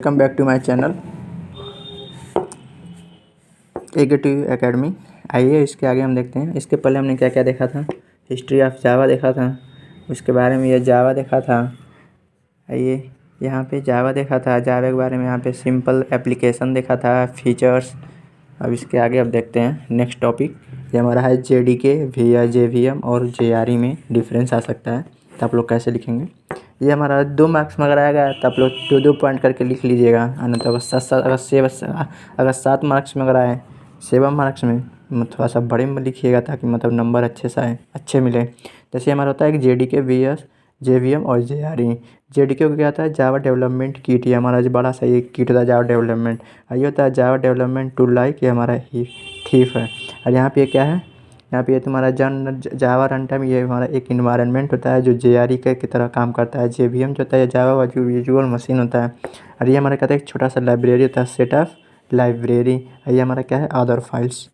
Welcome back to my channel Active Academy. आइए इसके आगे हम देखते हैं। इसके पहले हमने क्या क्या देखा था। हिस्ट्री ऑफ जावा देखा था, उसके बारे में ये जावा देखा था। आइए यहाँ पे जावा देखा था, जावा के बारे में यहाँ पे सिंपल एप्लीकेशन देखा था, फीचर्स। अब इसके आगे अब देखते हैं नेक्स्ट टॉपिक। ये हमारा है जेडीके वी जेवीएम और जेआरई में डिफरेंस आ सकता है, तो आप लोग कैसे लिखेंगे। ये हमारा 2 मार्क्स में अगर आएगा तो आप लोग 2-2 पॉइंट करके लिख लीजिएगा। अन्यथा अगर 7 मार्क्स में अगर आए, 7 मार्क्स में थोड़ा सा बड़े में लिखिएगा ताकि मतलब नंबर अच्छे से आए, अच्छे मिले। जैसे हमारा होता है कि जेडीके वीएस जेवीएम और जेआरई। जेडीके को क्या होता है, जावा डेवलपमेंट किट। ये हमारा जो बड़ा सा ये किट होता है जावा डेवलपमेंट। ये होता है जावा डेवलपमेंट टूल लाइक, ये हमारा ही थीफ है। और यहाँ पे क्या है, यहाँ पे तुम्हारा जावा रन टाइम, ये हमारा एक इन्वायरमेंट होता है जो जेआरई की तरह काम करता है। जेवीएम जो होता है जावा वर्चुअल मशीन होता है। और ये हमारा कहता है एक छोटा सा लाइब्रेरी होता है, सेट ऑफ लाइब्रेरी। ये हमारा क्या है, अदर फाइल्स।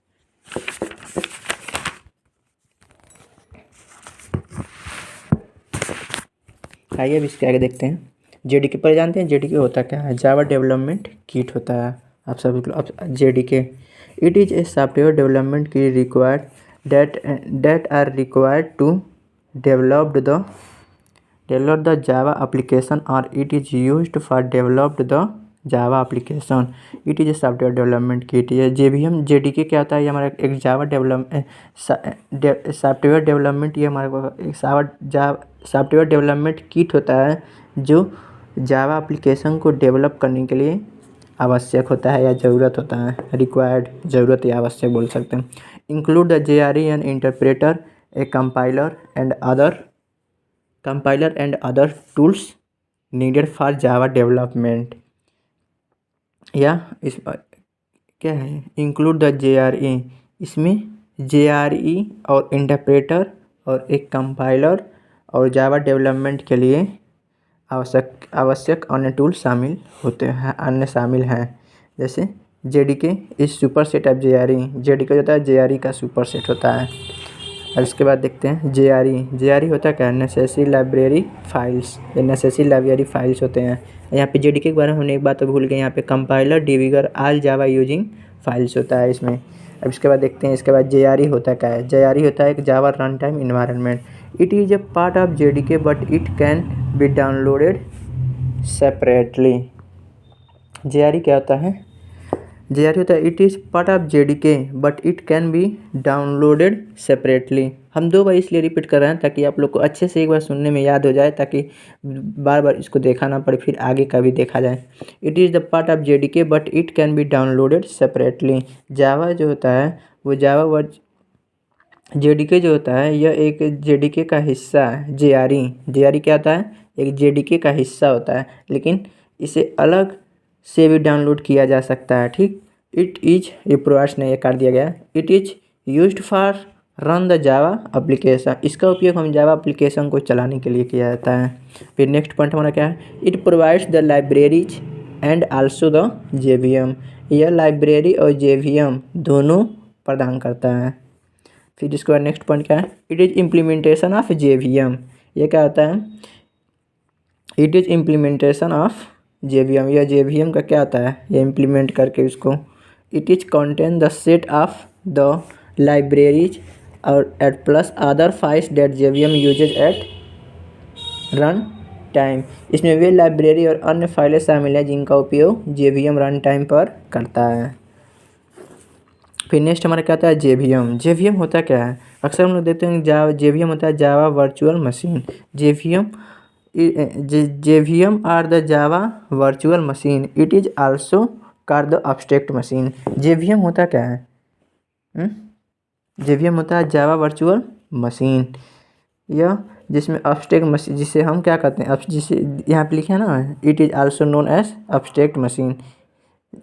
आइए अब इसके आगे देखते हैं। जेडीके पर जानते हैं जेडीके होता क्या है, जावा डेवलपमेंट किट होता है। आप सभी अब JDK it is a software development की required that are required to develop the Java application, or it is used for develop the Java application. It is a software development kit. ये JVM JDK क्या होता है, ये हमारा एक जावा software development, ये हमारा एक सॉफ्टवेयर डेवलपमेंट किट होता है जो जावा एप्लीकेशन को डेवलप करने के लिए आवश्यक होता है या ज़रूरत होता है। रिक्वायर्ड ज़रूरत या आवश्यक बोल सकते हैं। Include the JRE N interpreter, A compiler and other tools needed for Java development. या इस क्या है, इंक्लूड द JRE, इसमें JRE और इंटरप्रेटर और एक कंपाइलर और जावा डेवलपमेंट के लिए आवश्यक अन्य टूल शामिल होते हैं, अन्य शामिल हैं। जैसे JDK is super set of JRE. JDK होता है जेआरई का सुपर सेट होता है। और इसके बाद देखते हैं जेआरई होता है क्या, नेसेसरी लाइब्रेरी फाइल्स। ये नेसेसरी लाइब्रेरी फाइल्स होते हैं। यहाँ पे जेडीके के बारे में हमने एक बात तो भूल गए, यहाँ पे compiler debugger all Java using files होता है इसमें। अब इसके बाद देखते हैं, इसके बाद जेआरई होता क्या है। जेआरई होता है एक Java run time environment. It is a part of JDK but it can be downloaded separately. JRE क्या होता है, जेआरई होता है it is part of JDK but it can be downloaded separately. हम 2 बार इसलिए रिपीट कर रहे हैं ताकि आप लोग को अच्छे से एक बार सुनने में याद हो जाए, ताकि बार बार इसको देखा ना पड़े, फिर आगे का भी देखा जाए। It is the part of JDK but it can be downloaded separately. Java जो होता है वो जेडीके जो होता है यह एक जेडीके का हिस्सा है। जेआरई क्या होता है, एक जेडीके का हिस्सा होता है, लेकिन इसे अलग से भी डाउनलोड किया जा सकता है। ठीक, इट इज ये प्रोवाइड्स ने ये कर दिया गया, it is used for run the Java application. इसका उपयोग हम जावा एप्लीकेशन को चलाने के लिए किया जाता है। फिर नेक्स्ट पॉइंट हमारा क्या है, it provides the libraries and also the JVM. यह लाइब्रेरी और जेवीएम दोनों प्रदान करता है। फिर इसके बाद नेक्स्ट पॉइंट क्या है, it is implementation of JVM. ये क्या होता है, it is implementation of JVM. यह जेवीएम का क्या होता है, ये इम्प्लीमेंट करके इसको। It is contain the set of the libraries और at plus other files that JVM uses at run time. इसमें वे लाइब्रेरी और अन्य फाइलें शामिल हैं जिनका उपयोग जेवीएम रन टाइम पर करता है। फिर नेक्स्ट हमारा क्या होता है, जेवीएम होता क्या है। अक्सर हम लोग देखते हैं जेवीएम होता है Java virtual machine. JVM are the Java virtual machine. It is also called the abstract machine. JVM होता क्या है, जेवीएम होता है जावा वर्चुअल मशीन, यह जिसमें एब्स्ट्रैक्ट मशीन, जिसे हम क्या कहते हैं, जिसे यहाँ पे लिखे हैं ना, it is also known as abstract machine.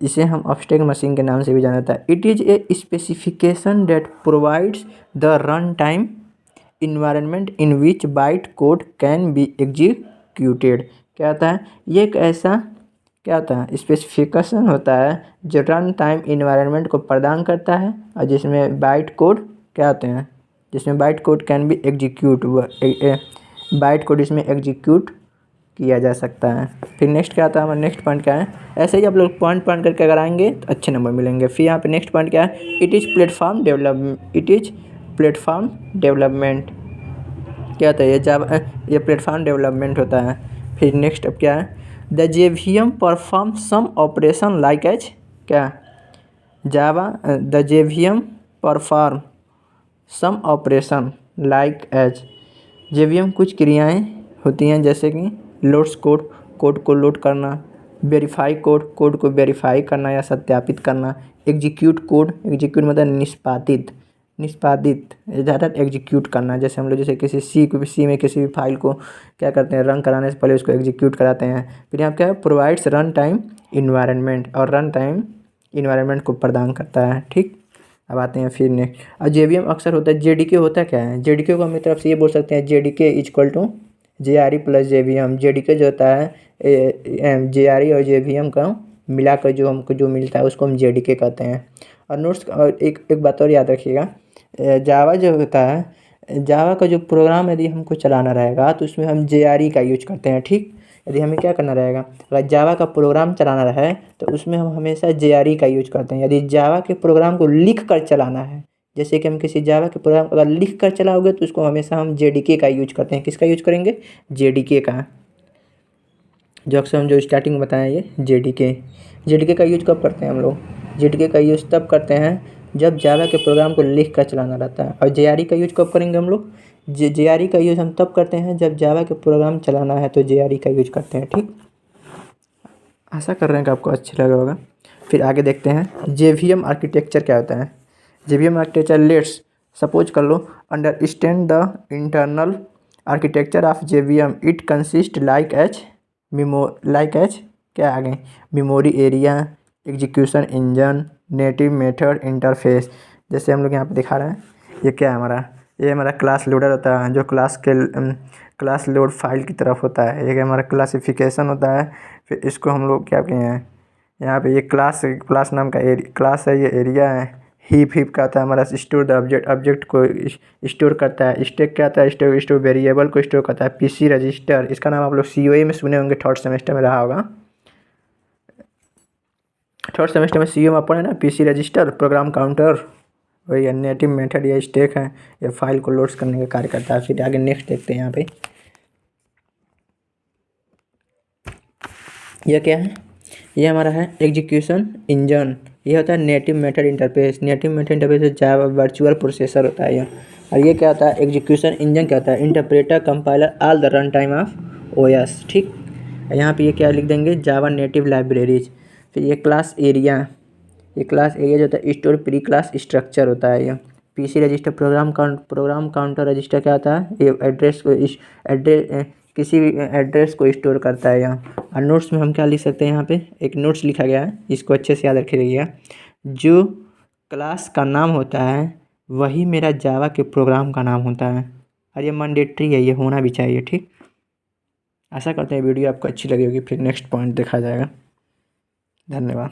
इसे हम एब्स्ट्रैक्ट मशीन के नाम से भी जाना जाता है। It is A specification that provides the run time environment in which byte code can be executed. क्या होता है, ये एक ऐसा क्या होता है, स्पेसिफिकेशन होता है जो रन टाइम इन्वायरमेंट को प्रदान करता है और जिसमें बाइट कोड क्या होते हैं, जिसमें byte code can be execute, byte code इसमें एग्जीक्यूट किया जा सकता है। फिर नेक्स्ट क्या आता है हमारा, नेक्स्ट पॉइंट क्या है, ऐसे ही आप लोग पॉइंट पॉइंट करके अगर आएंगे तो अच्छे नंबर मिलेंगे। फिर यहाँ पे नेक्स्ट पॉइंट क्या है, इट इज़ प्लेटफॉर्म डेवलपमेंट क्या होता है, ये प्लेटफॉर्म डेवलपमेंट होता है। फिर नेक्स्ट अब क्या है, the JVM perform some operation like as क्या, Java the JVM perform some operation like as, JVM कुछ क्रियाएं होती हैं जैसे कि लोड्स कोड को लोड करना, वेरीफाई कोड को वेरीफाई करना या सत्यापित करना, एग्जीक्यूट मतलब निष्पादित ज़्यादा एग्जीक्यूट करना। जैसे हम लोग जैसे किसी सी में किसी भी फाइल को क्या करते हैं, रन कराने से पहले उसको एग्जीक्यूट कराते हैं। फिर यहाँ क्या है, प्रोवाइड्स रन टाइम इन्वायरमेंट, और रन टाइम इन्वायरमेंट को प्रदान करता है। ठीक, अब आते हैं फिर नेक्स्ट, और जेवीएम अक्सर होता है, जेडीके होता क्या है, जेडीके को हम एक तरफ से ये बोल सकते हैं, JDK equal to JRE plus JVM. JDK जो होता है जेआरई और जेवीएम का मिलाकर जो हमको जो मिलता है उसको हम जेडीके कहते हैं। और नोट्स, और एक बात और याद रखिएगा, जावा जो होता है, जावा का जो प्रोग्राम यदि हमको चलाना रहेगा तो उसमें हम जेआरई का यूज करते हैं। ठीक, यदि हमें क्या करना रहेगा, अगर जावा का प्रोग्राम चलाना रहे तो उसमें हम हमेशा जेआरई का यूज करते हैं। यदि जावा के प्रोग्राम को लिख कर चलाना है, जैसे कि हम किसी जावा के प्रोग्राम अगर लिख कर चलाओगे तो उसको हमेशा हम जेडीके का यूज करते हैं। किसका यूज करेंगे, जेडीके का, जो अक्सर हम जो स्टार्टिंग में बताएं ये जेडीके का यूज कब करते हैं हम लोग, जेडीके का यूज तब करते हैं जब जावा के प्रोग्राम को लिख कर चलाना रहता है। और जेआरई का यूज कब करेंगे हम लोग, जेआरई का यूज हम तब करते हैं जब जावा के प्रोग्राम चलाना है तो जेआरई का यूज करते हैं। ठीक, आशा कर रहे हैं कि आपको अच्छा लगा होगा। फिर आगे देखते हैं जेवीएम आर्किटेक्चर क्या होता है। जेवीएम आर्किटेक्चर, लेट्स सपोज कर लो, understand the internal architecture of JVM, it consist like as क्या आगे, memory area, execution engine, native method interface. जैसे हम लोग यहाँ पे दिखा रहे हैं, ये क्या है हमारा, ये हमारा क्लास लोडर होता है जो क्लास लोड फाइल की तरफ होता है। ये हमारा क्लासिफिकेशन होता है। फिर इसको हम लोग क्या कहते हैं, यहाँ पे ये क्लास नाम का क्लास है, ये एरिया है। हीप का आता है हमारा स्टोर द ऑब्जेक्ट को स्टोर करता है। स्टैक क्या आता है, स्टोर वेरिएबल को स्टोर करता है। पीसी रजिस्टर, इसका नाम आप लोग सीओए में सुने होंगे, थर्ड सेमेस्टर में रहा होगा, थर्ड सेमेस्टर में सीओए में आप पढ़े ना, पीसी रजिस्टर, प्रोग्राम काउंटर, वही नेटिव मेथड या स्टैक है, ये फाइल को लोड्स करने का कार्य करता है। फिर आगे नेक्स्ट देखते हैं, यहाँ पे यह क्या है, ये हमारा है एग्जीक्यूशन इंजन। ये होता है native method interface. Native method interface Java virtual processor होता है ये। और ये क्या होता है, एग्जीक्यूशन इंजन क्या होता है, interpreter compiler all the run time of OS. ठीक, यहाँ पे ये क्या लिख देंगे, जावा नेटिव लाइब्रेरीज। फिर ये क्लास एरिया, ये क्लास एरिया जो होता है स्टोर प्री क्लास स्ट्रक्चर होता है। ये PC register, program counter register क्या होता है, ये किसी भी एड्रेस को स्टोर करता है यहाँ। और नोट्स में हम क्या लिख सकते हैं, यहाँ पे एक नोट्स लिखा गया है, इसको अच्छे से याद रखिएगा। जो क्लास का नाम होता है वही मेरा जावा के प्रोग्राम का नाम होता है, और ये मैंडेटरी है, ये होना भी चाहिए। ठीक, आशा करते हैं वीडियो आपको अच्छी लगी होगी। फिर नेक्स्ट पॉइंट देखा जाएगा। धन्यवाद।